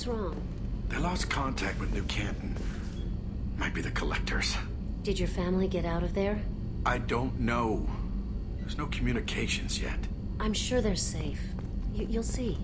What's wrong? They lost contact with New Canton. Might be the Collectors. Did your family get out of there? I don't know. There's no communications yet. I'm sure they're safe. You'll see.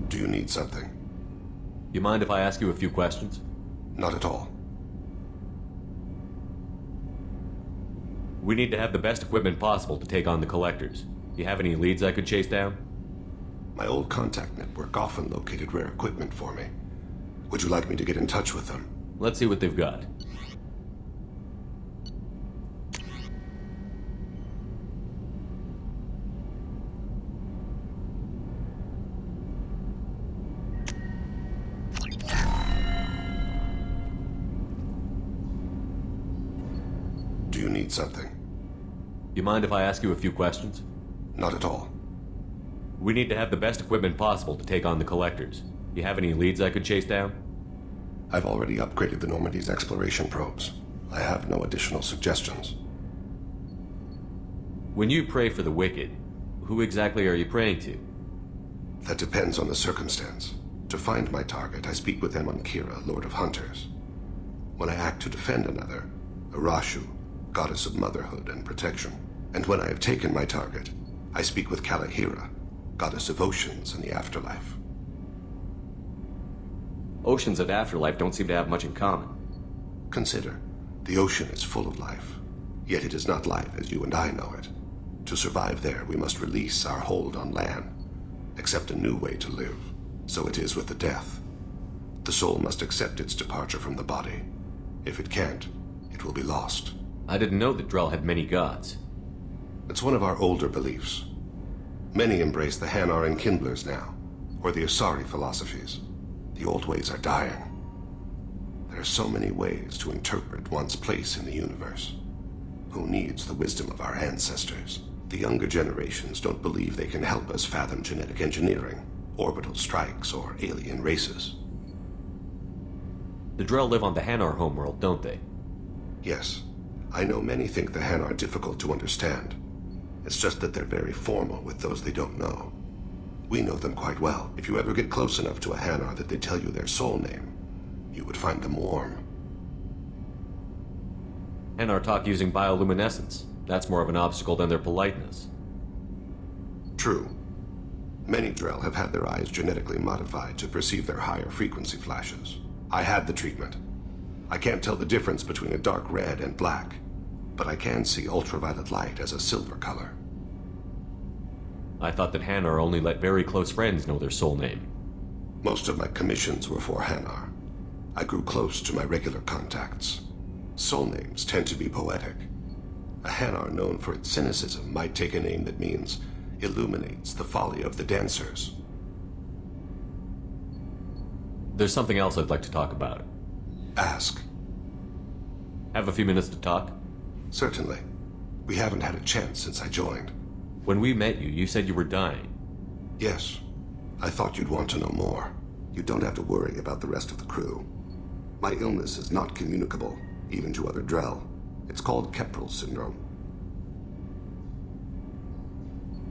Do you need something? You mind if I ask you a few questions? Not at all. We need to have the best equipment possible to take on the Collectors. You have any leads I could chase down? My old contact network often located rare equipment for me. Would you like me to get in touch with them? Let's see what they've got. Do you need something? You mind if I ask you a few questions? Not at all. We need to have the best equipment possible to take on the Collectors. You have any leads I could chase down? I've already upgraded the Normandy's exploration probes. I have no additional suggestions. When you pray for the wicked, who exactly are you praying to? That depends on the circumstance. To find my target, I speak with them on Kira, Lord of Hunters. When I act to defend another, Arashu, goddess of motherhood and protection. And when I have taken my target, I speak with Kalahira, goddess of oceans and the afterlife. Oceans and afterlife don't seem to have much in common. Consider, the ocean is full of life, yet it is not life as you and I know it. To survive there, we must release our hold on land, accept a new way to live. So it is with the death. The soul must accept its departure from the body. If it can't, it will be lost. I didn't know that Drell had many gods. It's one of our older beliefs. Many embrace the Hanar and Kindlers now, or the Asari philosophies. The old ways are dying. There are so many ways to interpret one's place in the universe. Who needs the wisdom of our ancestors? The younger generations don't believe they can help us fathom genetic engineering, orbital strikes, or alien races. The Drell live on the Hanar homeworld, don't they? Yes. I know many think the Hanar difficult to understand. It's just that they're very formal with those they don't know. We know them quite well. If you ever get close enough to a Hanar that they tell you their soul name, you would find them warm. Hanar talk using bioluminescence. That's more of an obstacle than their politeness. True. Many Drell have had their eyes genetically modified to perceive their higher frequency flashes. I had the treatment. I can't tell the difference between a dark red and black, but I can see ultraviolet light as a silver color. I thought that Hanar only let very close friends know their soul name. Most of my commissions were for Hanar. I grew close to my regular contacts. Soul names tend to be poetic. A Hanar known for its cynicism might take a name that means illuminates the folly of the dancers. There's something else I'd like to talk about. Ask. Have a few minutes to talk? Certainly. We haven't had a chance since I joined. When we met you, you said you were dying. Yes. I thought you'd want to know more. You don't have to worry about the rest of the crew. My illness is not communicable, even to other Drell. It's called Keprel syndrome.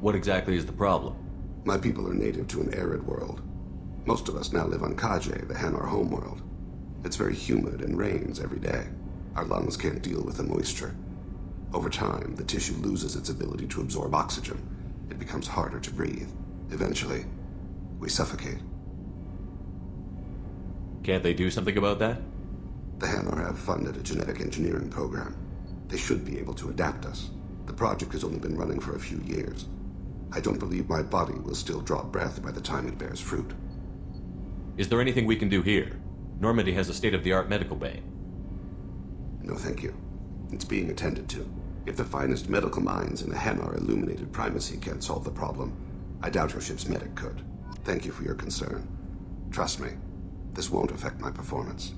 What exactly is the problem? My people are native to an arid world. Most of us now live on Kaje, the Hanar homeworld. It's very humid and rains every day. Our lungs can't deal with the moisture. Over time, the tissue loses its ability to absorb oxygen. It becomes harder to breathe. Eventually, we suffocate. Can't they do something about that? The Hanar have funded a genetic engineering program. They should be able to adapt us. The project has only been running for a few years. I don't believe my body will still draw breath by the time it bears fruit. Is there anything we can do here? Normandy has a state-of-the-art medical bay. No, thank you. It's being attended to. If the finest medical minds in the Hanar illuminated primacy can't solve the problem, I doubt your ship's medic could. Thank you for your concern. Trust me, this won't affect my performance.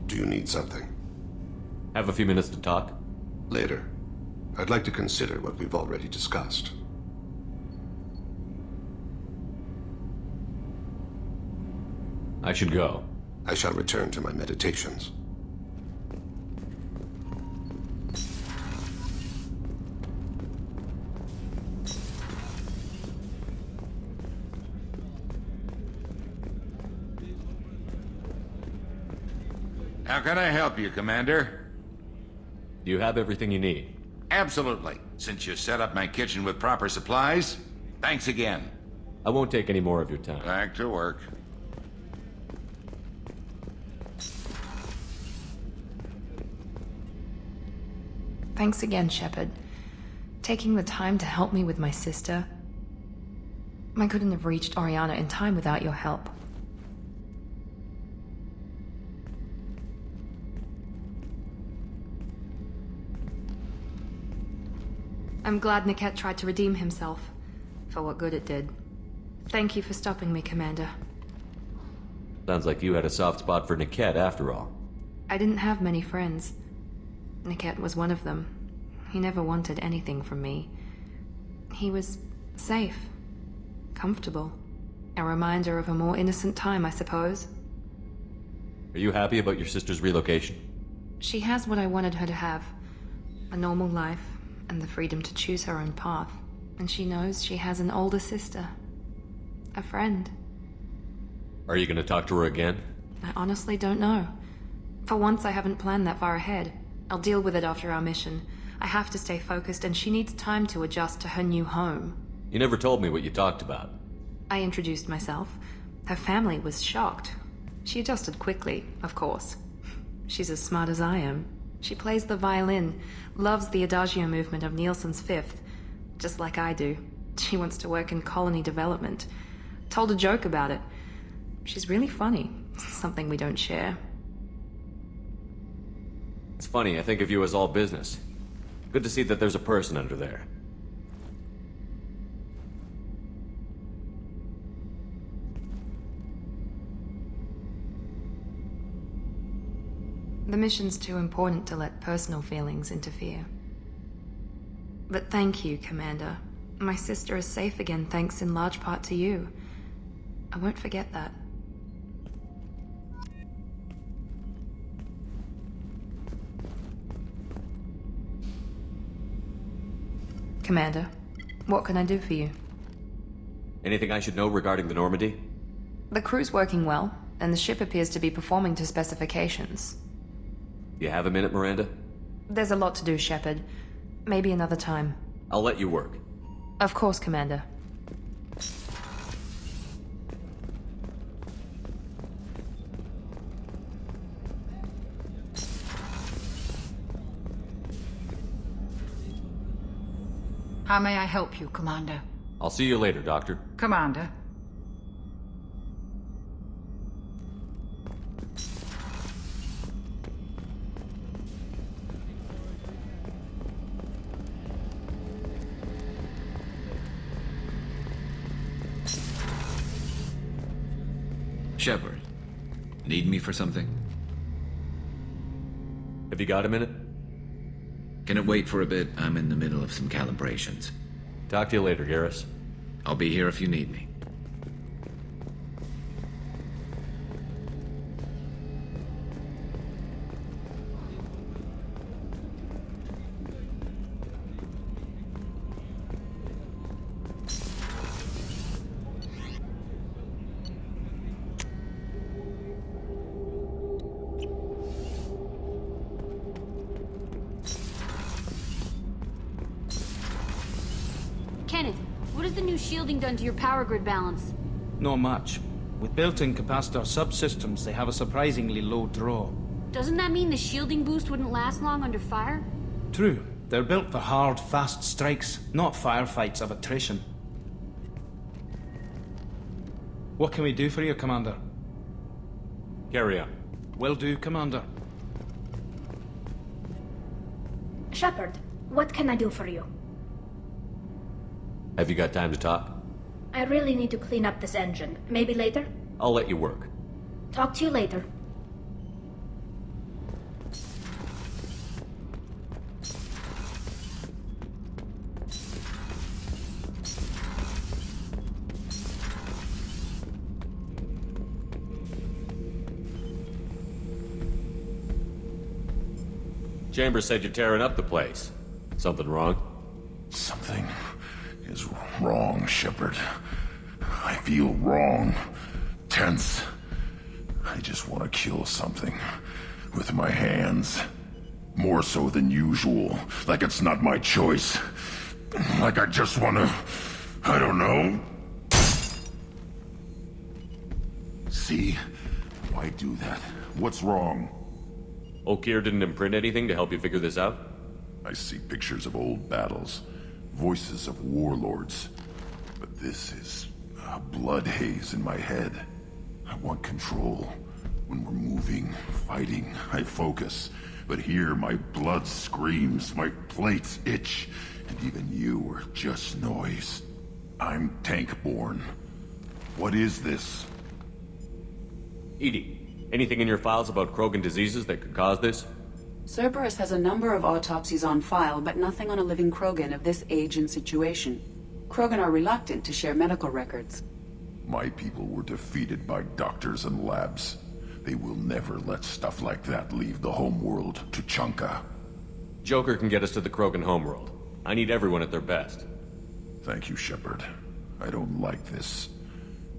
Do you need something? Have a few minutes to talk? Later. I'd like to consider what we've already discussed. I should go. I shall return to my meditations. How can I help you, Commander? Do you have everything you need? Absolutely. Since you set up my kitchen with proper supplies, thanks again. I won't take any more of your time. Back to work. Thanks again, Shepard. Taking the time to help me with my sister. I couldn't have reached Oriana in time without your help. I'm glad Niket tried to redeem himself, for what good it did. Thank you for stopping me, Commander. Sounds like you had a soft spot for Niket after all. I didn't have many friends. Niket was one of them. He never wanted anything from me. He was safe, comfortable. A reminder of a more innocent time, I suppose. Are you happy about your sister's relocation? She has what I wanted her to have. A normal life, and the freedom to choose her own path. And she knows she has an older sister. A friend. Are you gonna talk to her again? I honestly don't know. For once, I haven't planned that far ahead. I'll deal with it after our mission. I have to stay focused, and she needs time to adjust to her new home. You never told me what you talked about. I introduced myself. Her family was shocked. She adjusted quickly, of course. She's as smart as I am. She plays the violin, loves the adagio movement of Nielsen's Fifth, just like I do. She wants to work in colony development. Told a joke about it. She's really funny, something we don't share. It's funny, I think of you as all business. Good to see that there's a person under there. The mission's too important to let personal feelings interfere. But thank you, Commander. My sister is safe again thanks in large part to you. I won't forget that. Commander, what can I do for you? Anything I should know regarding the Normandy? The crew's working well, and the ship appears to be performing to specifications. You have a minute, Miranda? There's a lot to do, Shepard. Maybe another time. I'll let you work. Of course, Commander. How may I help you, Commander? I'll see you later, Doctor. Commander. Shepard, need me for something? Have you got a minute? Can it wait for a bit? I'm in the middle of some calibrations. Talk to you later, Garrus. I'll be here if you need me. Kenneth, what has the new shielding done to your power grid balance? Not much. With built-in capacitor subsystems, they have a surprisingly low draw. Doesn't that mean the shielding boost wouldn't last long under fire? True. They're built for hard, fast strikes, not firefights of attrition. What can we do for you, Commander? Carry on. Will do, Commander. Shepard, what can I do for you? Have you got time to talk? I really need to clean up this engine. Maybe later? I'll let you work. Talk to you later. Chambers said you're tearing up the place. Something wrong? Something is wrong, Shepard. I feel wrong. Tense. I just want to kill something. With my hands. More so than usual. Like it's not my choice. Like I just want to... I don't know. See? Why do that? What's wrong? Okeer didn't imprint anything to help you figure this out? I see pictures of old battles. Voices of warlords. But this is a blood haze in my head. I want control. When we're moving, fighting, I focus. But here, my blood screams, my plates itch, and even you are just noise. I'm tank-born. What is this? EDI, anything in your files about Krogan diseases that could cause this? Cerberus has a number of autopsies on file, but nothing on a living Krogan of this age and situation. Krogan are reluctant to share medical records. My people were defeated by doctors and labs. They will never let stuff like that leave the homeworld to Tuchanka. Joker can get us to the Krogan homeworld. I need everyone at their best. Thank you, Shepard. I don't like this.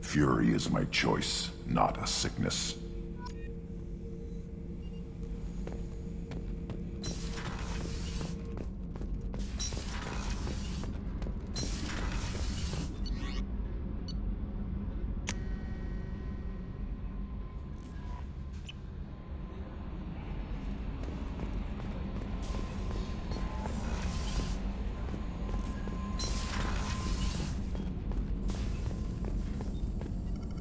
Fury is my choice, not a sickness.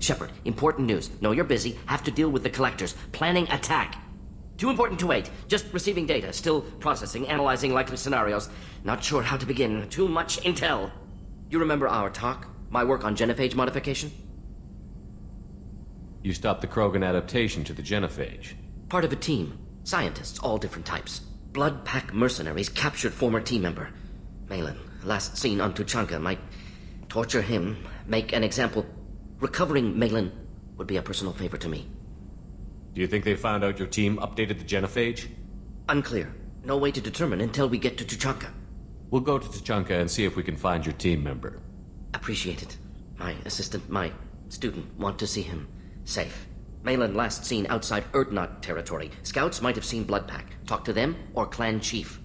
Shepard, important news. Know you're busy. Have to deal with the collectors. Planning attack. Too important to wait. Just receiving data. Still processing, analyzing likely scenarios. Not sure how to begin. Too much intel. You remember our talk? My work on genophage modification? You stopped the Krogan adaptation to the genophage. Part of a team. Scientists, all different types. Blood Pack mercenaries captured former team member. Malin, last seen on Tuchanka, might torture him, make an example. Recovering Malin would be a personal favor to me. Do you think they found out your team updated the genophage? Unclear. No way to determine until we get to Tuchanka. We'll go to Tuchanka and see if we can find your team member. Appreciate it. My assistant, my student, want to see him safe. Malin last seen outside Erdnot territory. Scouts might have seen Blood Pack. Talk to them or clan chief.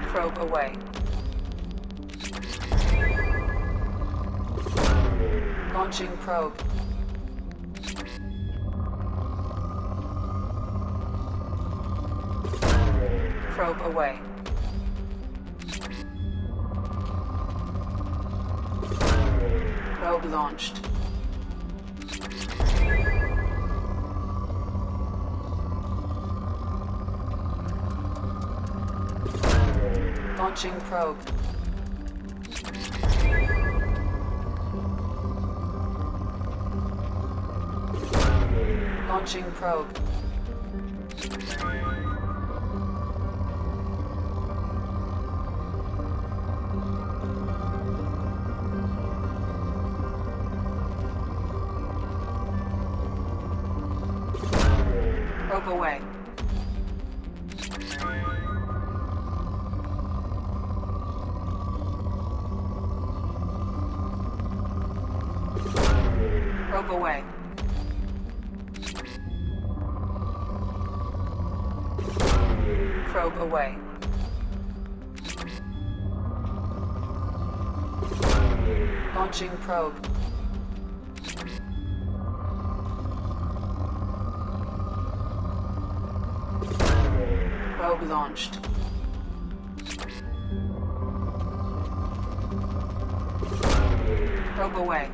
Probe away. Launching probe. Probe away. Probe launched. Launching probe. Launching probe. Probe away. Probe away. Probe away. Launching probe. Probe launched. Probe away.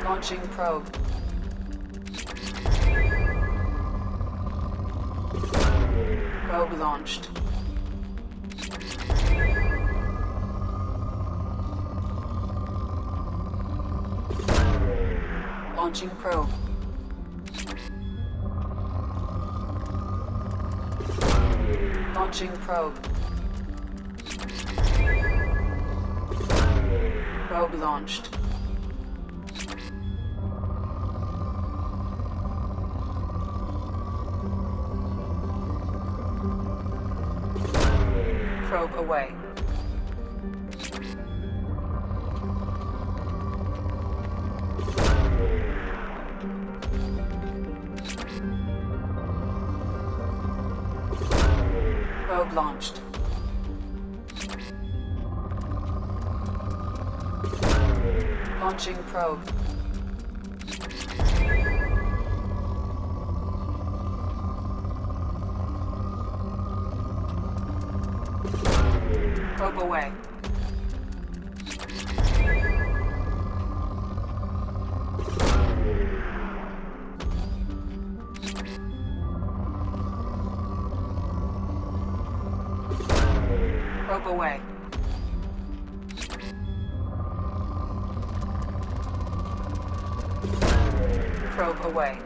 Launching probe. Probe launched. Launching probe. Launching probe. Probe launched. Probe away. Probe launched. Launching probe. Probe away. Probe away. Probe away.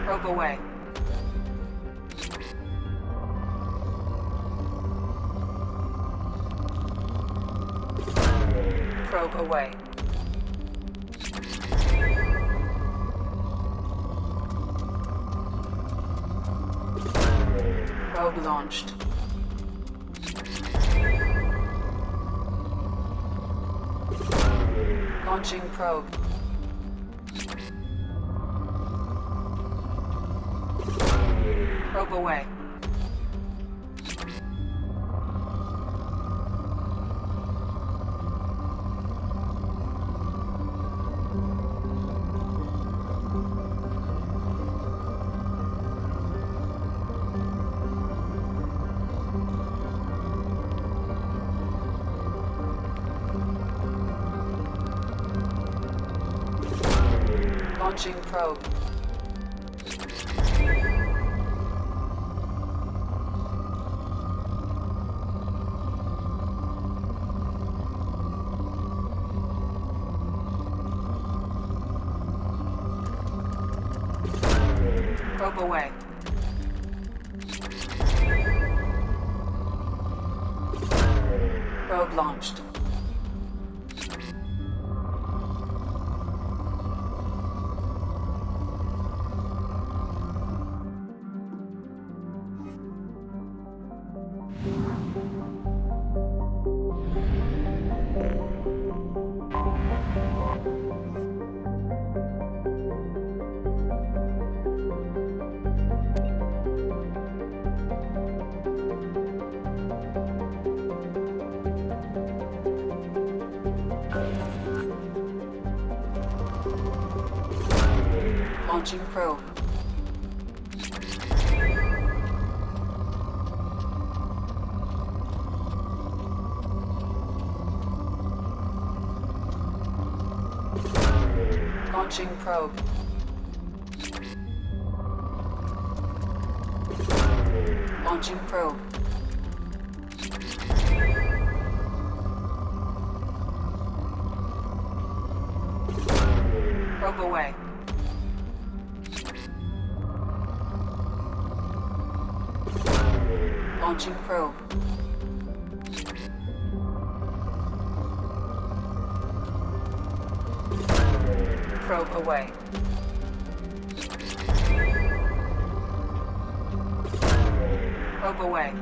Probe away. Probe away. Probe launched. Launching probe. Probe away. Launching probe. Probe away. Probe launched. Launching probe. Launching probe. Launching probe. Probe away. Launching probe. Probe away. Probe away.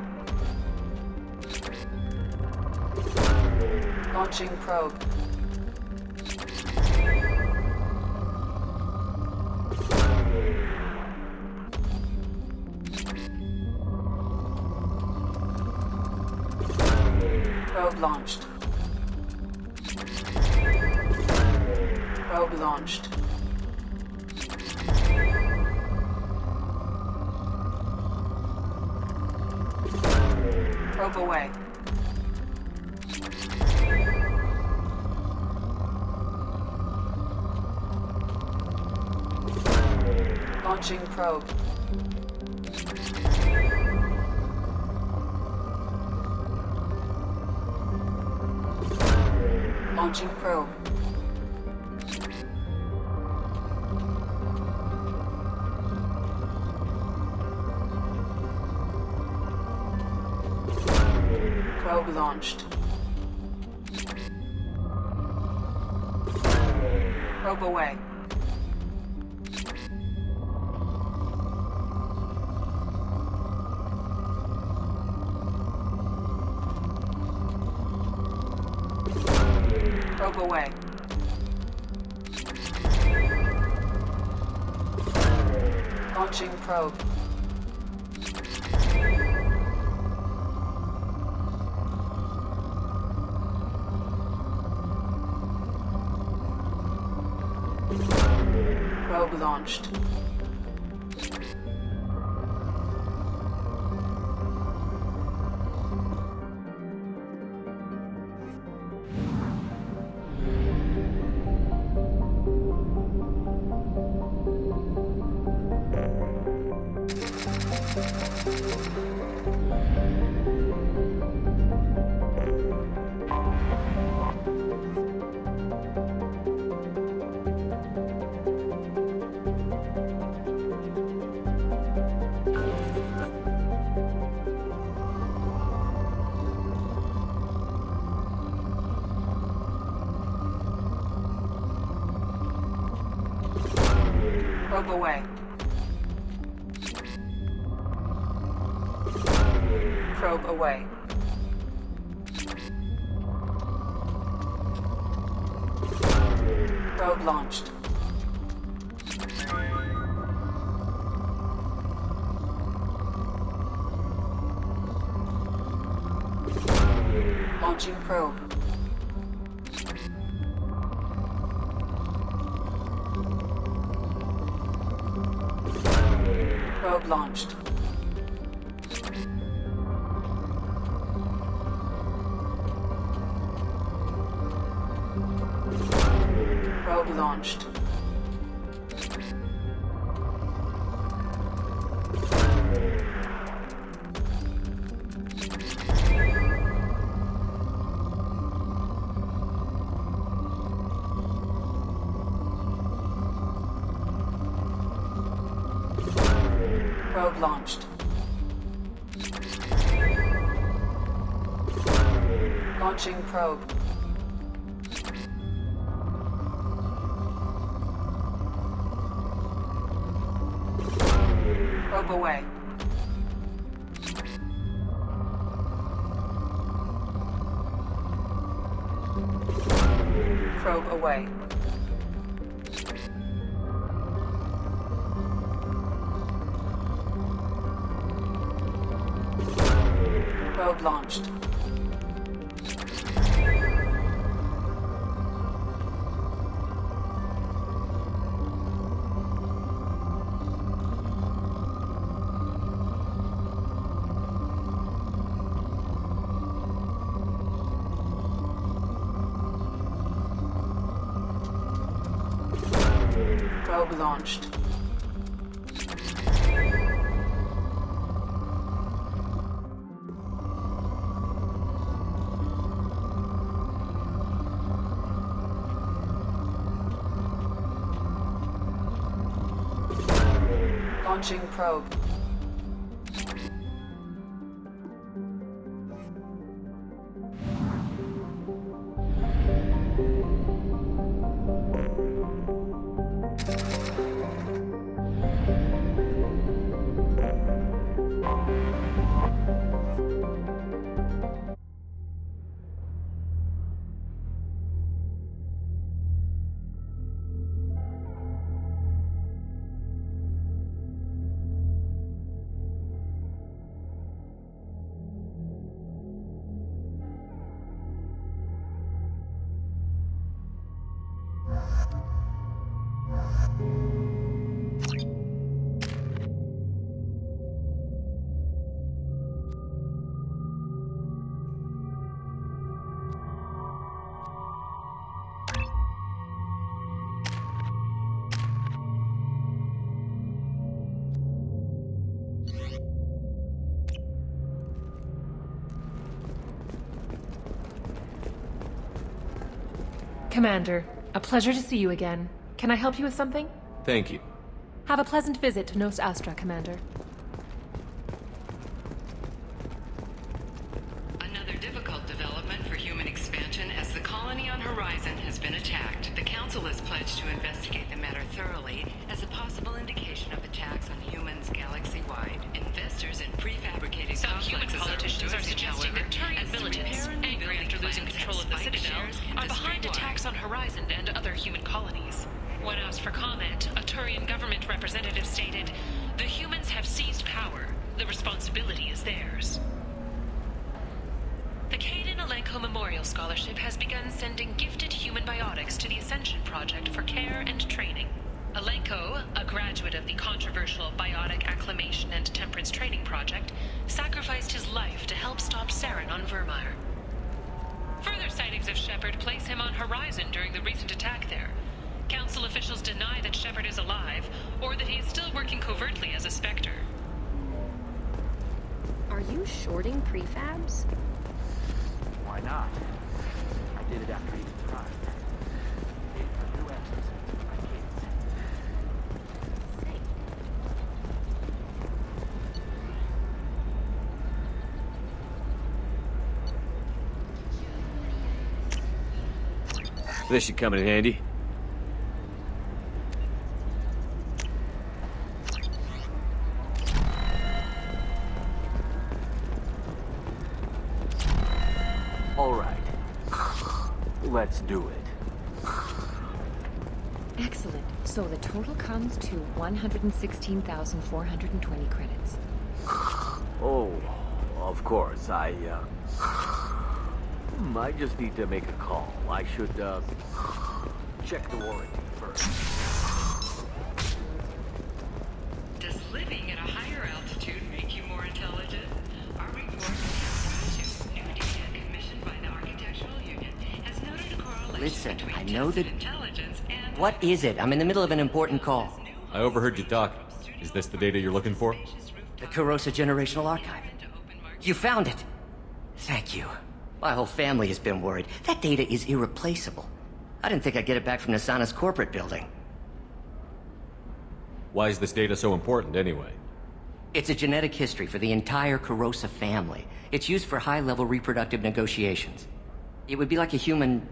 Launching probe. Probe launched. Probe launched. Probe away. Launching probe. Launching probe. Probe launched. Probe away. Probe away. Launching probe. Probe launched. Probe away. Probe away. Probe launched. Launching probe. Probe launched. Probe launched. Probe launched. Launching probe. Probe away. Probe away. Probe launched. Probe launched. Launching probe. Commander, a pleasure to see you again. Can I help you with something? Thank you. Have a pleasant visit to Nos Astra, Commander. Another difficult development for human expansion as the colony on Horizon has been attacked. The Council has pledged to investigate the matter thoroughly as a possible indication of attacks on humans galaxy-wide. Investors in prefabricated Some human complexes politicians are rejoicing, suggesting however, that Turian as the militants, repair and angry rebuilding after losing plans control have of the spiked Citadel, shares are behind industry-wide. attacks on Horizon and other human colonies. When asked for comment, a Turian government representative stated, "The humans have seized power. The responsibility is theirs." The Kaden Alenko Memorial Scholarship has begun sending gifted human biotics to the Ascension Project for care and training. Alenko, a graduate of the controversial Biotic Acclimation and Temperance Training Project, sacrificed his life to help stop Saren on Vermeer. Further sightings of Shepard place him on Horizon during the recent attack there. Council officials deny that Shepard is alive, or that he is still working covertly as a Spectre. Are you shorting prefabs? Why not? I did it after you tried. Paid for new extras for my kids. This should come in handy. All right. Let's do it. Excellent. So the total comes to 116,420 credits. Oh, of course. I just need to make a call. I should, check the warranty first. Does living at a higher altitude make you more intelligent? Our report of new data commissioned by the Architectural Union has noted a correlation Listen, between I know that... tested intelligence and... What is it? I'm in the middle of an important call. I overheard you talking. Is this the data you're looking for? The Kurosa Generational Archive. You found it! Thank you. My whole family has been worried. That data is irreplaceable. I didn't think I'd get it back from Nasana's corporate building. Why is this data so important, anyway? It's a genetic history for the entire Kurosa family. It's used for high-level reproductive negotiations. It would be like a human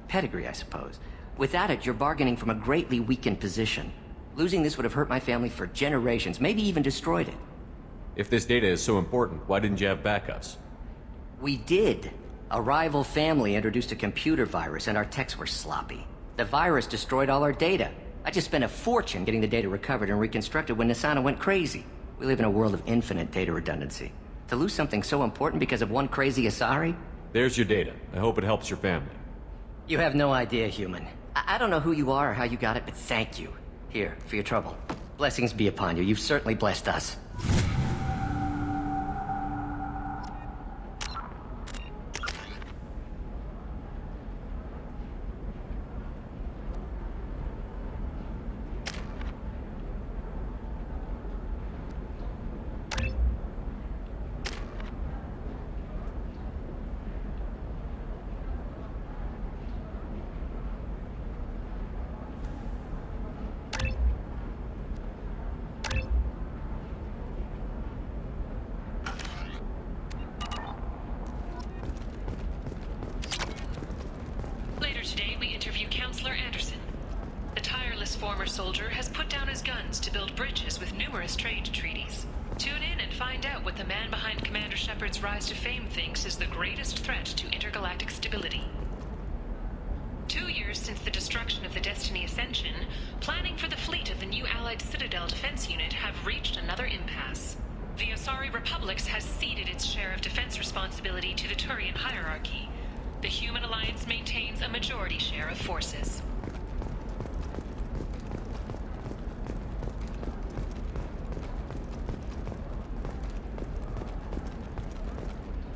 pedigree, I suppose. Without it, you're bargaining from a greatly weakened position. Losing this would have hurt my family for generations, maybe even destroyed it. If this data is so important, why didn't you have backups? We did. A rival family introduced a computer virus and our techs were sloppy. The virus destroyed all our data. I just spent a fortune getting the data recovered and reconstructed when Nasana went crazy. We live in a world of infinite data redundancy. To lose something so important because of one crazy Asari? There's your data. I hope it helps your family. You have no idea, human. I don't know who you are or how you got it, but thank you. Here, for your trouble. Blessings be upon you. You've certainly blessed us. has put down his guns to build bridges with numerous trade treaties. Tune in and find out what the man behind Commander Shepard's rise to fame thinks is the greatest threat to intergalactic stability. 2 years since the destruction of the Destiny Ascension, planning for the fleet of the new Allied Citadel Defense Unit have reached another impasse. The Asari Republics has ceded its share of defense responsibility to the Turian hierarchy. The Human Alliance maintains a majority share of forces.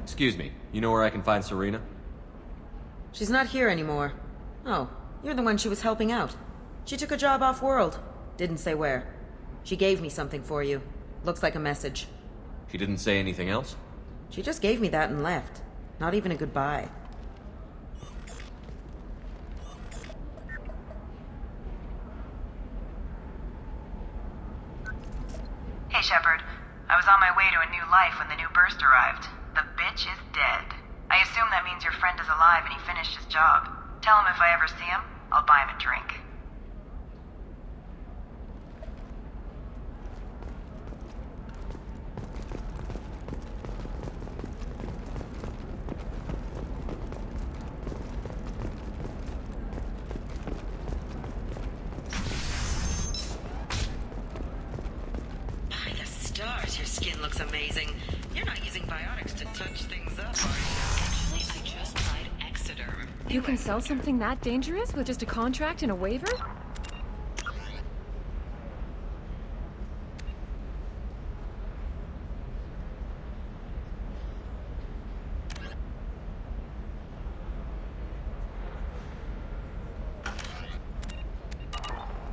Excuse me, you know where I can find Serena? She's not here anymore. Oh, you're the one she was helping out. She took a job off-world. Didn't say where. She gave me something for you. Looks like a message. She didn't say anything else? She just gave me that and left. Not even a goodbye. Hey, Shepard. I was on my way to a new life when the new burst arrived. The bitch is dead. I assume that means your friend is alive and he finished his job. Tell him if I ever see him, I'll buy him a drink. By the stars, your skin looks amazing. You're not using biotics to touch things up, are you? Actually, I just tried Exoderm. You can sell something that dangerous with just a contract and a waiver?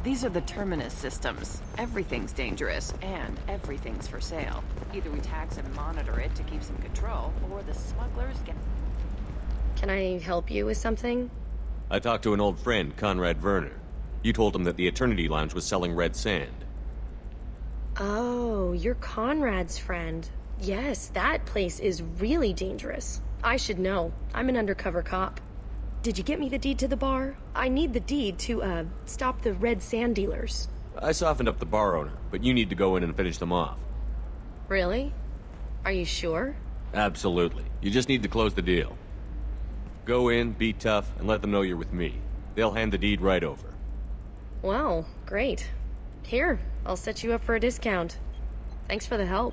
These are the Terminus systems. Everything's dangerous, and everything's for sale. Either we tax and monitor it to keep some control, or the smugglers get... Can I help you with something? I talked to an old friend, Conrad Werner. You told him that the Eternity Lounge was selling red sand. Oh, you're Conrad's friend. Yes, that place is really dangerous. I should know. I'm an undercover cop. Did you get me the deed to the bar? I need the deed to, stop the red sand dealers. I softened up the bar owner, but you need to go in and finish them off. Really? Are you sure? Absolutely. You just need to close the deal. Go in, be tough, and let them know you're with me. They'll hand the deed right over. Wow, great. Here, I'll set you up for a discount. Thanks for the help.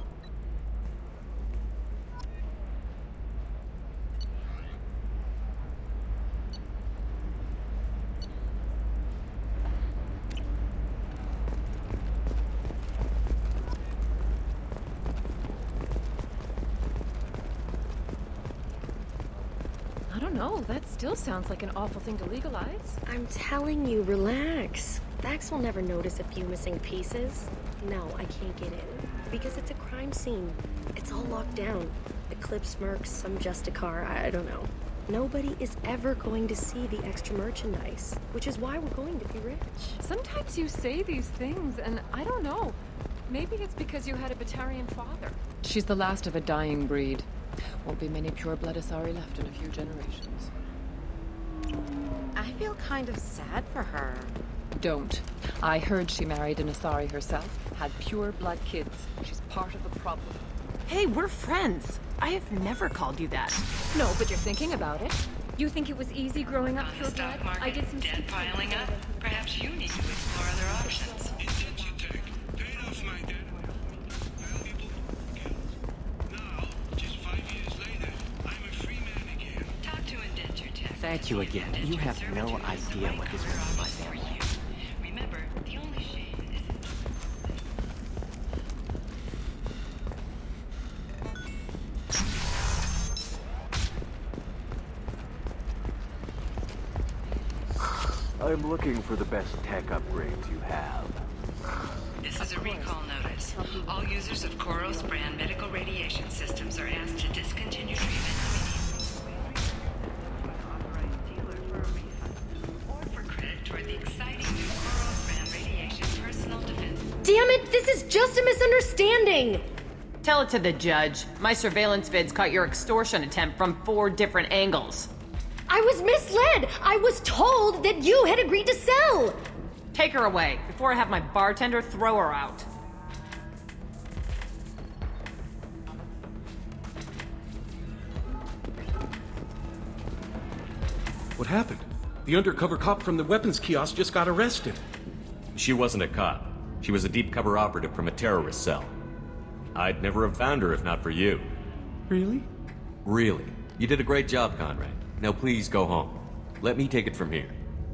I don't know, that still sounds like an awful thing to legalize. I'm telling you, relax. Vax will never notice a few missing pieces. No, I can't get in. Because it's a crime scene. It's all locked down. Eclipse mercs, some Justicar, I don't know. Nobody is ever going to see the extra merchandise, which is why we're going to be rich. Sometimes you say these things, and I don't know. Maybe it's because you had a Batarian father. She's the last of a dying breed. Won't be many pure-blood Asari left in a few generations. I feel kind of sad for her. Don't. I heard she married an Asari herself, had pure-blood kids. She's part of the problem. Hey, we're friends. I have never called you that. No, but you're thinking about it. You think it was easy growing up On the pure-blood? stock market, I did some debt piling up. Perhaps you need to explore other options. Thank you again. You have no idea what this means to my family. Remember, the only shame is... I'm looking for the best tech upgrades you have. This is a recall notice. All users of Koros brand medical radiation systems are asked to discontinue treatment toward the exciting new Koros brand radiation personal defense. Damn it, this is just a misunderstanding! Tell it to the judge. My surveillance vids caught your extortion attempt from 4 different angles. I was misled! I was told that you had agreed to sell! Take her away, before I have my bartender throw her out. What happened? The undercover cop from the weapons kiosk just got arrested. She wasn't a cop. She was a deep cover operative from a terrorist cell. I'd never have found her if not for you. Really? Really. You did a great job, Conrad. Now please go home. Let me take it from here.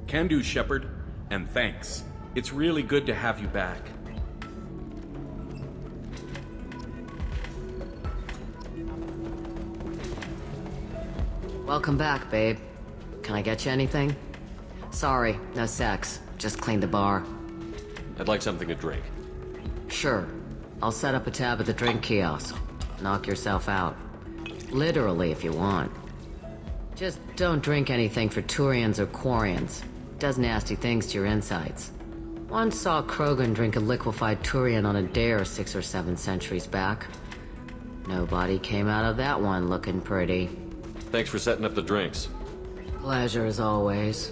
Can do, Shepard. And thanks. It's really good to have you back. Welcome back, babe. Can I get you anything? Sorry, no sex. Just cleaned the bar. I'd like something to drink. Sure. I'll set up a tab at the drink kiosk. Knock yourself out. Literally, if you want. Just don't drink anything for Turians or Quarians. Does nasty things to your insides. Once saw Krogan drink a liquefied Turian on a dare 6 or 7 centuries back. Nobody came out of that one looking pretty. Thanks for setting up the drinks. Pleasure as always.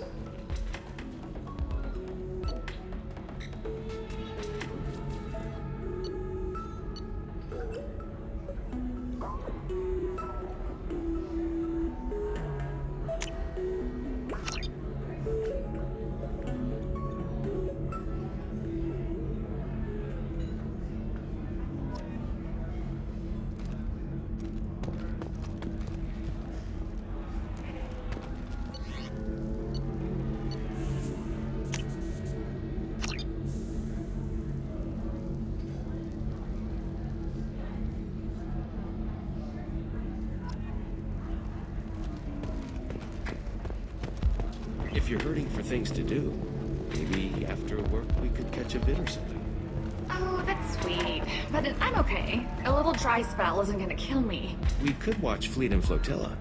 If you're hurting for things to do, maybe after work we could catch a vid or something. Oh, that's sweet. But I'm okay. A little dry spell isn't gonna kill me. We could watch Fleet and Flotilla.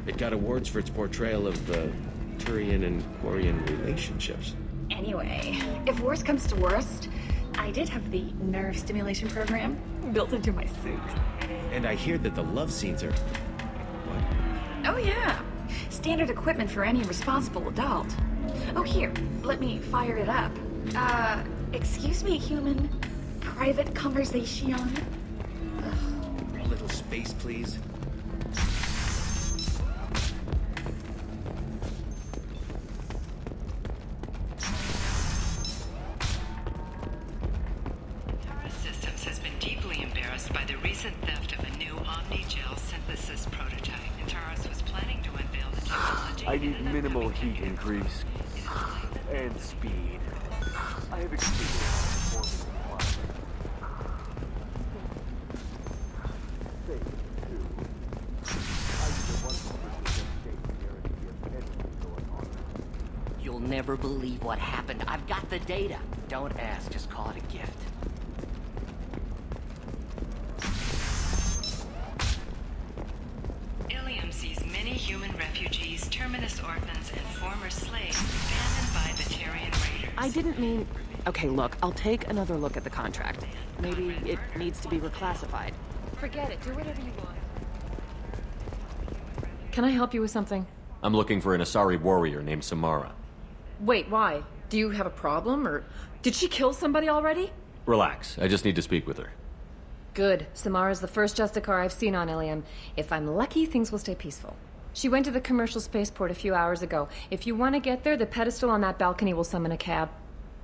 It got awards for its portrayal of the Turian and Quarian relationships. Anyway, if worst comes to worst, I did have the nerve stimulation program built into my suit. And I hear that the love scenes are... What? Oh yeah. Standard equipment for any responsible adult. Oh, here, let me fire it up. Excuse me, human. Private conversation. A little space, please. Tara Systems has been deeply embarrassed by the recent theft of a new Omni-Gel synthesis prototype. And Taurus was planning to unveil the technology. I need minimal heat increase. And speed. I have experience performing the climate. Safe, too. I use a 100% safe guarantee of anything going on. You'll never believe what happened. I've got the data. Don't ask, just call it a gift. Ilium sees many human refugees, terminus orphans, and former slaves abandoned by the Turian raiders. I didn't mean... Okay, look, I'll take another look at the contract. Maybe it needs to be reclassified. Forget it. Do whatever you want. Can I help you with something? I'm looking for an Asari warrior named Samara. Wait, why? Do you have a problem, or did she kill somebody already? Relax, I just need to speak with her. Good. Samara's the first Justicar I've seen on Ilium. If I'm lucky, things will stay peaceful. She went to the commercial spaceport a few hours ago. If you want to get there, the pedestal on that balcony will summon a cab.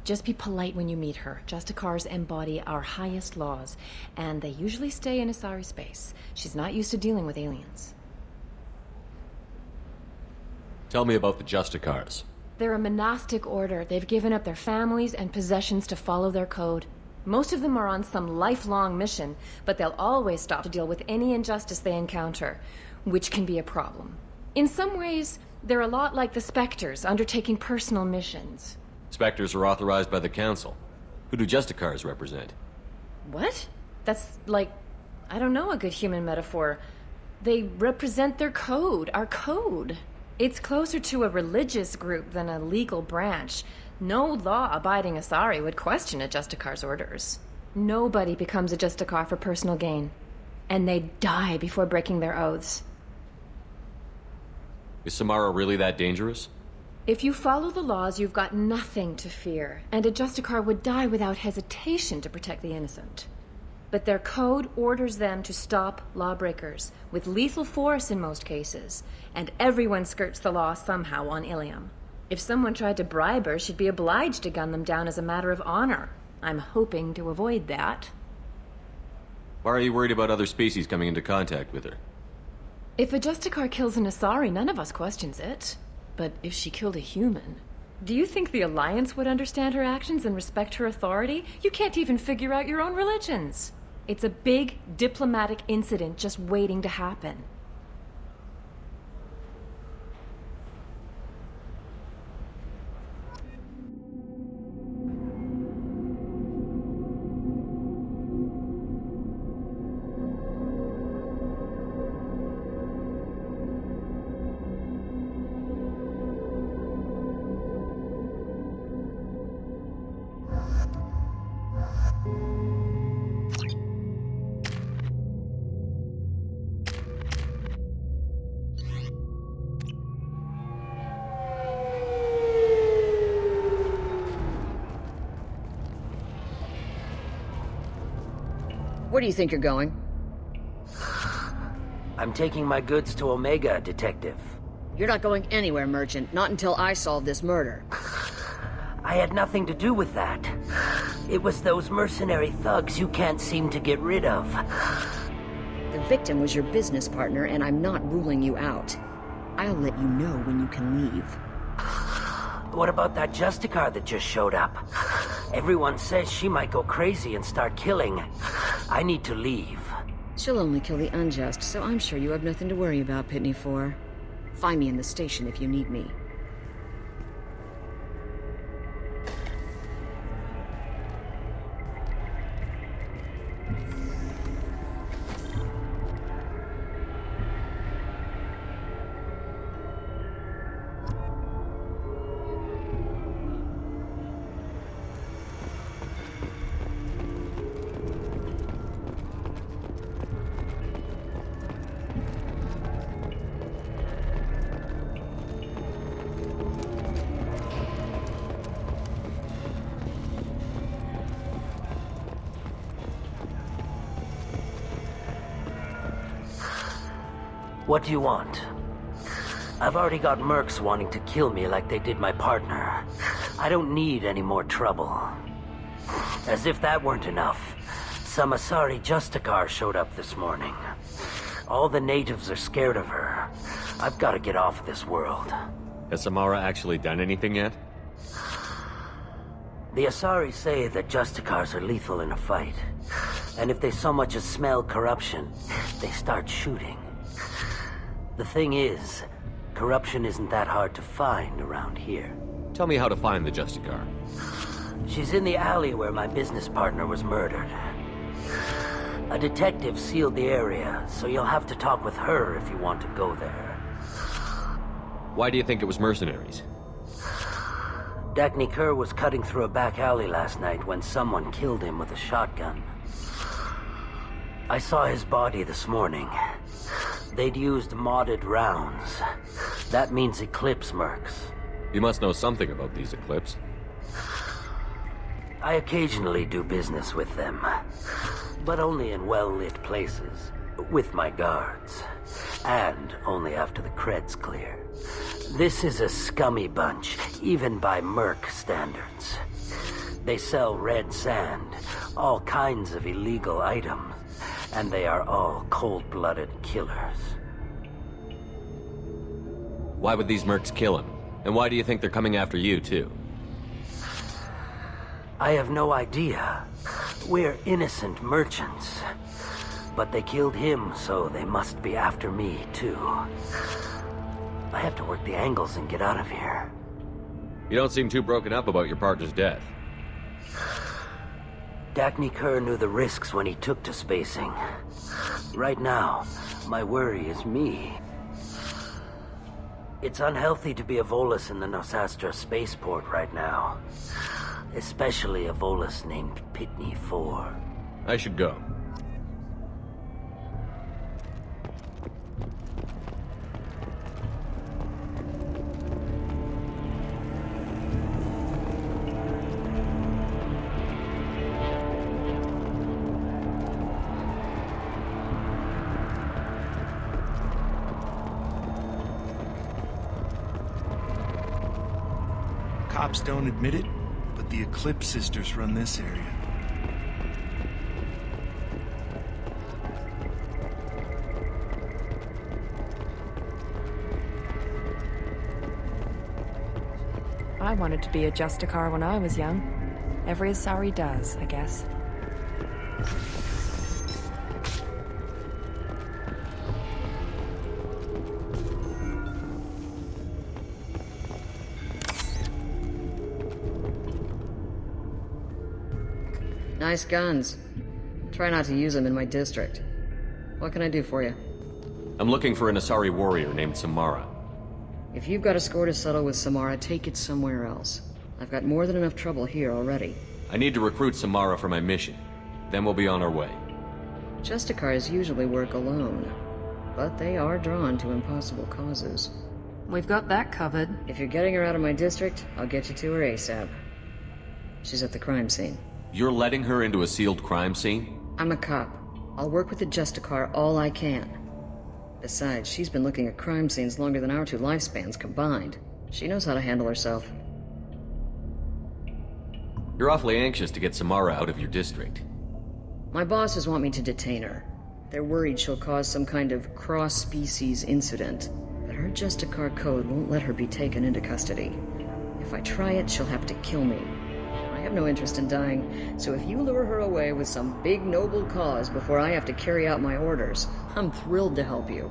Just be polite when you meet her. Justicars embody our highest laws, and they usually stay in Asari space. She's not used to dealing with aliens. Tell me about the Justicars. They're a monastic order. They've given up their families and possessions to follow their code. Most of them are on some lifelong mission, but they'll always stop to deal with any injustice they encounter, which can be a problem. In some ways, they're a lot like the Spectres, undertaking personal missions. Spectres are authorized by the Council. Who do Justicars represent? What? That's like, I don't know, a good human metaphor. They represent their code, our code. It's closer to a religious group than a legal branch. No law-abiding Asari would question a Justicar's orders. Nobody becomes a Justicar for personal gain. And they die before breaking their oaths. Is Samara really that dangerous? If you follow the laws, you've got nothing to fear, and a Justicar would die without hesitation to protect the innocent. But their code orders them to stop lawbreakers, with lethal force in most cases, and everyone skirts the law somehow on Ilium. If someone tried to bribe her, she'd be obliged to gun them down as a matter of honor. I'm hoping to avoid that. Why are you worried about other species coming into contact with her? If a Justicar kills an Asari, none of us questions it. But if she killed a human... Do you think the Alliance would understand her actions and respect her authority? You can't even figure out your own religions. It's a big diplomatic incident just waiting to happen. Where do you think you're going? I'm taking my goods to Omega, Detective. You're not going anywhere, Merchant. Not until I solve this murder. I had nothing to do with that. It was those mercenary thugs you can't seem to get rid of. The victim was your business partner, and I'm not ruling you out. I'll let you know when you can leave. What about that Justicar that just showed up? Everyone says she might go crazy and start killing. I need to leave. She'll only kill the unjust, so I'm sure you have nothing to worry about, Pitney 4. Find me in the station if you need me. What do you want? I've already got mercs wanting to kill me like they did my partner. I don't need any more trouble. As if that weren't enough, some Asari Justicar showed up this morning. All the natives are scared of her. I've got to get off this world. Has Samara actually done anything yet? The Asari say that Justicars are lethal in a fight. And if they so much as smell corruption, they start shooting. The thing is, corruption isn't that hard to find around here. Tell me how to find the Justicar. She's in the alley where my business partner was murdered. A detective sealed the area, so you'll have to talk with her if you want to go there. Why do you think it was mercenaries? Dagny Kerr was cutting through a back alley last night when someone killed him with a shotgun. I saw his body this morning. They'd used modded rounds. That means Eclipse mercs. You must know something about these Eclipse. I occasionally do business with them, but only in well-lit places, with my guards, and only after the creds clear. This is a scummy bunch, even by merc standards. They sell red sand, all kinds of illegal items, and they are all cold-blooded killers. Why would these mercs kill him? And why do you think they're coming after you, too? I have no idea. We're innocent merchants. But they killed him, so they must be after me, too. I have to work the angles and get out of here. You don't seem too broken up about your partner's death. Dagny Kerr knew the risks when he took to spacing. Right now, my worry is me. It's unhealthy to be a Volus in the Nosastra spaceport right now. Especially a Volus named Pitney 4. I should go. cops don't admit it, but the Eclipse sisters run this area. I wanted to be a Justicar when I was young. Every Asari does, I guess. Nice guns. Try not to use them in my district. What can I do for you? I'm looking for an Asari warrior named Samara. If you've got a score to settle with Samara, take it somewhere else. I've got more than enough trouble here already. I need to recruit Samara for my mission. Then we'll be on our way. Justicars usually work alone, but they are drawn to impossible causes. We've got that covered. If you're getting her out of my district, I'll get you to her ASAP. She's at the crime scene. You're letting her into a sealed crime scene? I'm a cop. I'll work with the Justicar all I can. Besides, she's been looking at crime scenes longer than our 2 lifespans combined. She knows how to handle herself. You're awfully anxious to get Samara out of your district. My bosses want me to detain her. They're worried she'll cause some kind of cross-species incident, but her Justicar code won't let her be taken into custody. If I try it, she'll have to kill me. I have no interest in dying, so if you lure her away with some big noble cause before I have to carry out my orders, I'm thrilled to help you.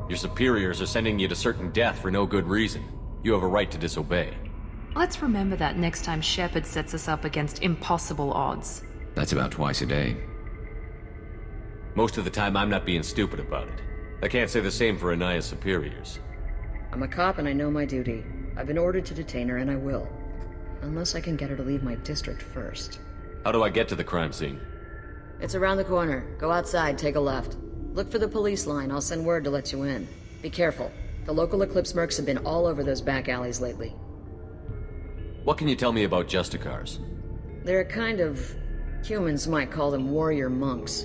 Your superiors are sending you to certain death for no good reason. You have a right to disobey. Let's remember that next time Shepard sets us up against impossible odds. That's about twice a day. Most of the time, I'm not being stupid about it. I can't say the same for Anaya's superiors. I'm a cop and I know my duty. I've been ordered to detain her and I will. Unless I can get her to leave my district first. How do I get to the crime scene? It's around the corner. Go outside, take a left. Look for the police line. I'll send word to let you in. Be careful. The local Eclipse mercs have been all over those back alleys lately. What can you tell me about Justicars? They're a kind of... humans might call them warrior monks.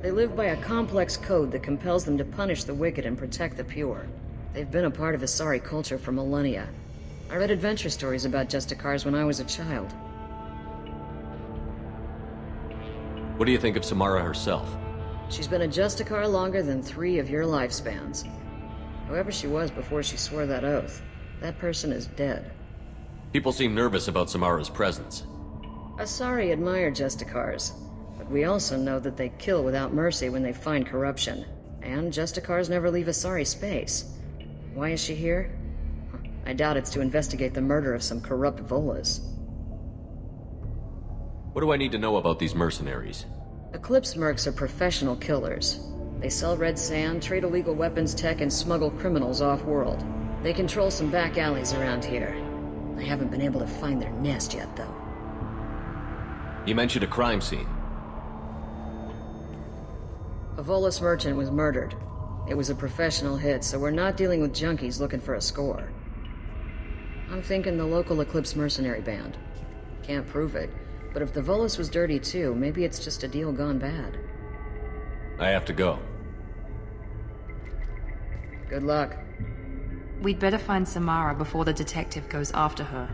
They live by a complex code that compels them to punish the wicked and protect the pure. They've been a part of Asari culture for millennia. I read adventure stories about Justicars when I was a child. What do you think of Samara herself? She's been a Justicar longer than 3 of your lifespans. Whoever she was before she swore that oath, that person is dead. People seem nervous about Samara's presence. Asari admire Justicars, but we also know that they kill without mercy when they find corruption. And Justicars never leave Asari space. Why is she here? I doubt it's to investigate the murder of some corrupt Volas. What do I need to know about these mercenaries? Eclipse mercs are professional killers. They sell red sand, trade illegal weapons tech, and smuggle criminals off-world. They control some back alleys around here. I haven't been able to find their nest yet, though. You mentioned a crime scene. A Volas merchant was murdered. It was a professional hit, so we're not dealing with junkies looking for a score. I'm thinking the local Eclipse mercenary band. Can't prove it, but if the Volas was dirty too, maybe it's just a deal gone bad. I have to go. Good luck. We'd better find Samara before the detective goes after her.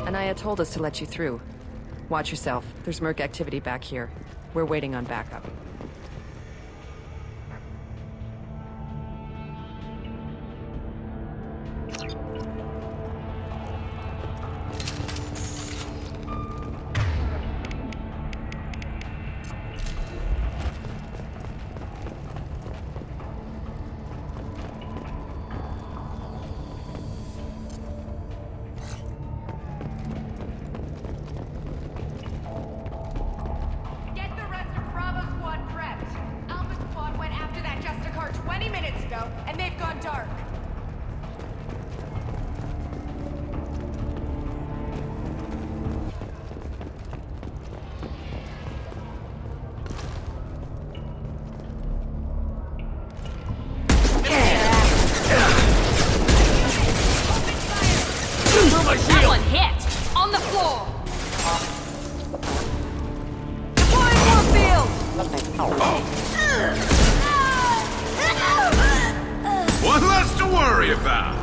Anaya told us to let you through. Watch yourself. There's merc activity back here. We're waiting on backup. Get the rest of Bravo Squad my That shield! one hit! On the floor! One less to worry about.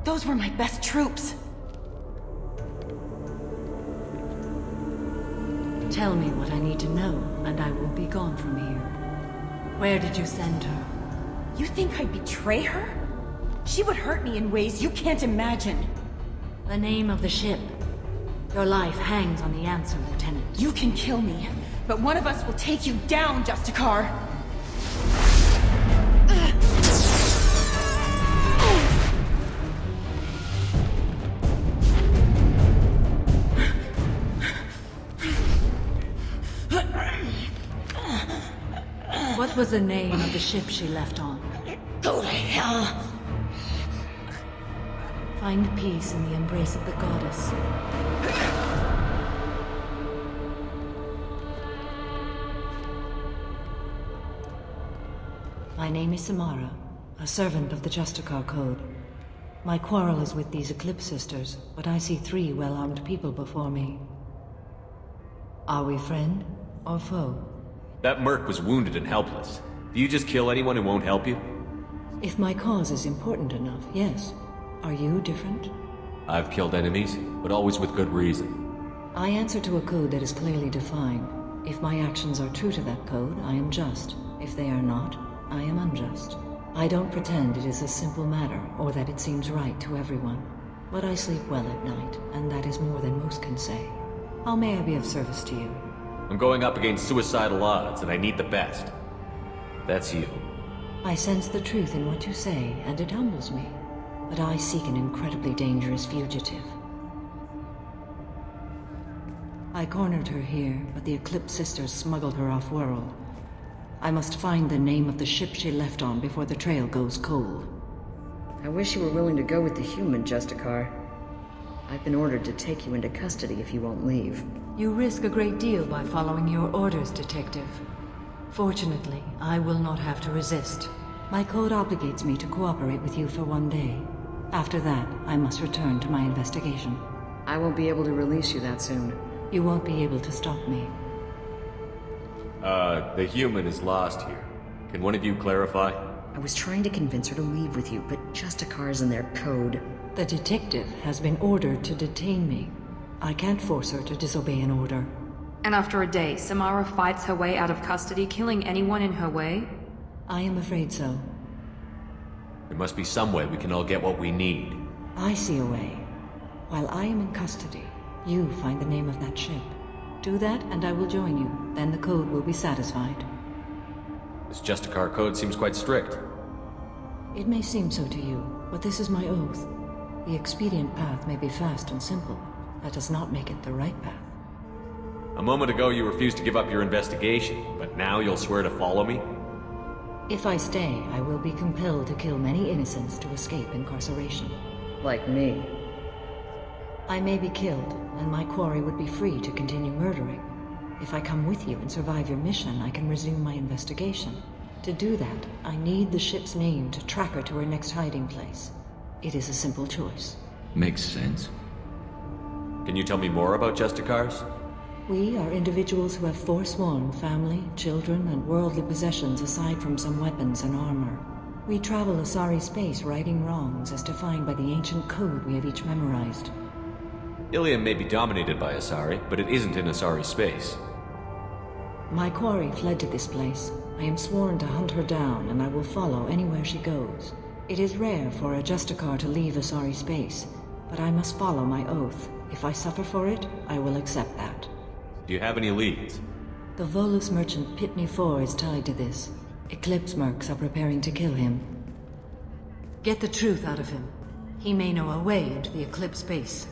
Those were my best troops. Tell me what I need to know, and I will be gone from here. Where did you send her? You think I'd betray her? She would hurt me in ways you can't imagine. The name of the ship. Your life hangs on the answer, Lieutenant. You can kill me, but one of us will take you down, Justicar. What was the name of the ship she left on? Go to hell. Find peace in the embrace of the goddess. My name is Samara, a servant of the Justicar Code. My quarrel is with these Eclipse Sisters, but I see 3 well-armed people before me. Are we friend or foe? That merc was wounded and helpless. Do you just kill anyone who won't help you? If my cause is important enough, yes. Are you different? I've killed enemies, but always with good reason. I answer to a code that is clearly defined. If my actions are true to that code, I am just. If they are not, I am unjust. I don't pretend it is a simple matter, or that it seems right to everyone. But I sleep well at night, and that is more than most can say. How may I be of service to you? I'm going up against suicidal odds, and I need the best. That's you. I sense the truth in what you say, and it humbles me. But I seek an incredibly dangerous fugitive. I cornered her here, but the Eclipse Sisters smuggled her off-world. I must find the name of the ship she left on before the trail goes cold. I wish you were willing to go with the human, Justicar. I've been ordered to take you into custody if you won't leave. You risk a great deal by following your orders, Detective. Fortunately, I will not have to resist. My code obligates me to cooperate with you for 1 day. After that, I must return to my investigation. I won't be able to release you that soon. You won't be able to stop me. The human is lost here. Can one of you clarify? I was trying to convince her to leave with you, but Justicar's in their code. The detective has been ordered to detain me. I can't force her to disobey an order. And after a day, Samara fights her way out of custody, killing anyone in her way? I am afraid so. There must be some way we can all get what we need. I see a way. While I am in custody, you find the name of that ship. Do that, and I will join you. Then the code will be satisfied. This Justicar code seems quite strict. It may seem so to you, but this is my oath. The expedient path may be fast and simple. That does not make it the right path. A moment ago you refused to give up your investigation, but now you'll swear to follow me? If I stay, I will be compelled to kill many innocents to escape incarceration. Like me. I may be killed, and my quarry would be free to continue murdering. If I come with you and survive your mission, I can resume my investigation. To do that, I need the ship's name to track her to her next hiding place. It is a simple choice. Makes sense. Can you tell me more about Justicars? We are individuals who have forsworn family, children, and worldly possessions aside from some weapons and armor. We travel Asari space righting wrongs as defined by the ancient code we have each memorized. Ilium may be dominated by Asari, but it isn't in Asari space. My quarry fled to this place. I am sworn to hunt her down, and I will follow anywhere she goes. It is rare for a Justicar to leave Asari space, but I must follow my oath. If I suffer for it, I will accept that. Do you have any leads? The Volus merchant Pitney IV is tied to this. Eclipse mercs are preparing to kill him. Get the truth out of him. He may know a way into the Eclipse base.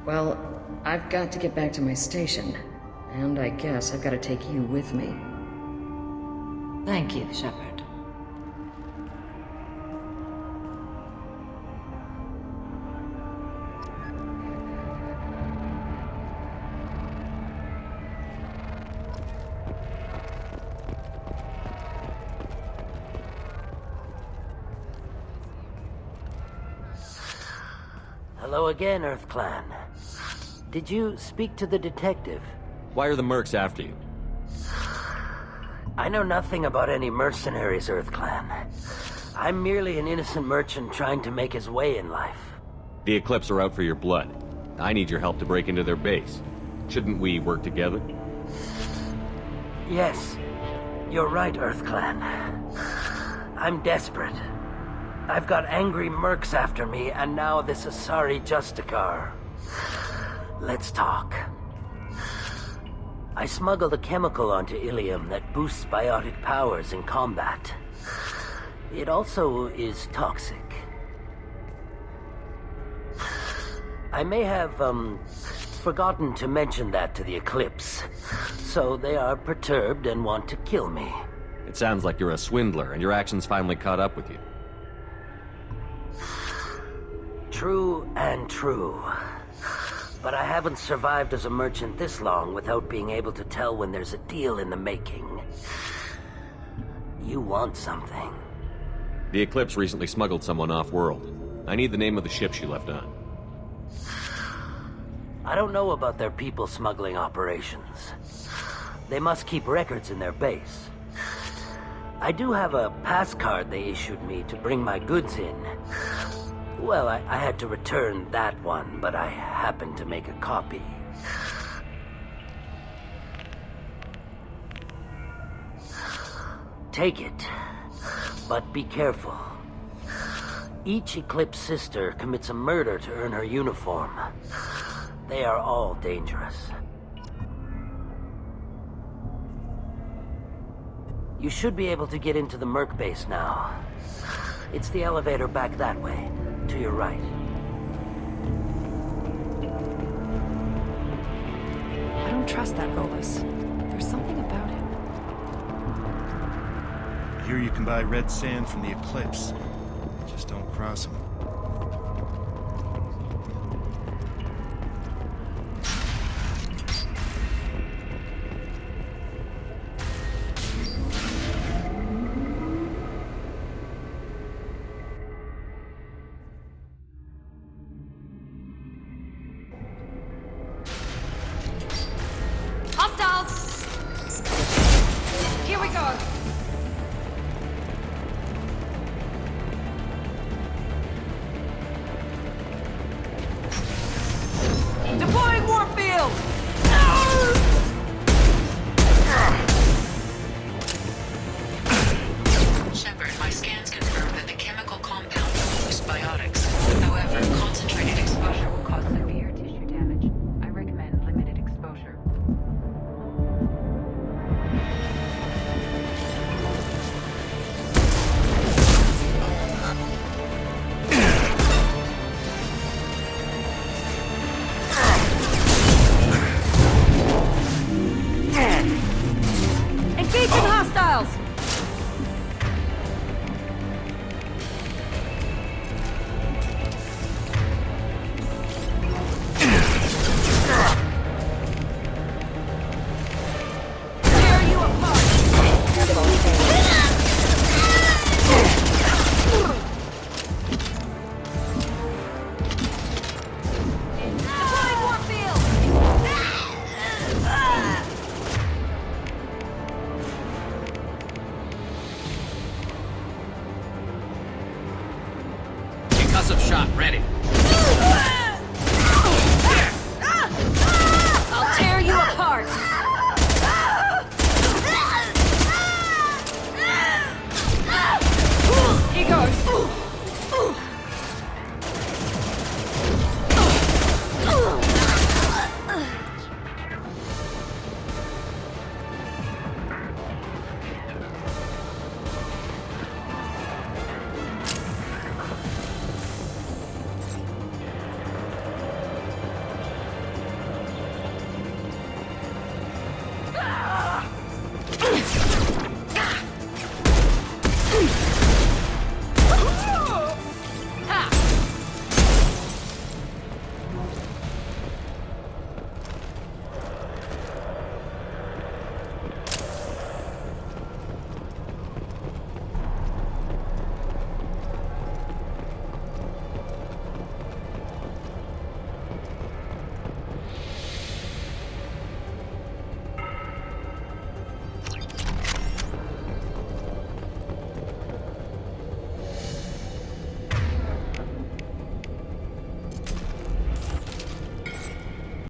Well, I've got to get back to my station. And I guess I've got to take you with me. Thank you, Shepard. Hello again, Earth Clan. Did you speak to the detective? Why are the mercs after you? I know nothing about any mercenaries, Earth Clan. I'm merely an innocent merchant trying to make his way in life. The Eclipse are out for your blood. I need your help to break into their base. Shouldn't we work together? Yes, you're right, Earth Clan. I'm desperate. I've got angry mercs after me, and now this Asari Justicar. Let's talk. I smuggled a chemical onto Ilium that boosts biotic powers in combat. It also is toxic. I may have, forgotten to mention that to the Eclipse, so they are perturbed and want to kill me. It sounds like you're a swindler, and your actions finally caught up with you. True and true. But I haven't survived as a merchant this long without being able to tell when there's a deal in the making. You want something. The Eclipse recently smuggled someone off-world. I need the name of the ship she left on. I don't know about their people smuggling operations. They must keep records in their base. I do have a pass card they issued me to bring my goods in. Well, I had to return that one, but I happened to make a copy. Take it, but be careful. Each Eclipse sister commits a murder to earn her uniform. They are all dangerous. You should be able to get into the Merc base now. It's the elevator back that way, to your right. I don't trust that Volus. There's something about him. I hear you can buy red sand from the Eclipse. Just don't cross them. Hostiles! Here we go! Deploying warfield! Shepard, my scans confirm that the chemical compound will boost biotics. However, concentrated exposure will cause severe tissue damage. I recommend limited exposure. Engaging hostiles! Tear you apart! Deploying warfield! Concussive shot ready.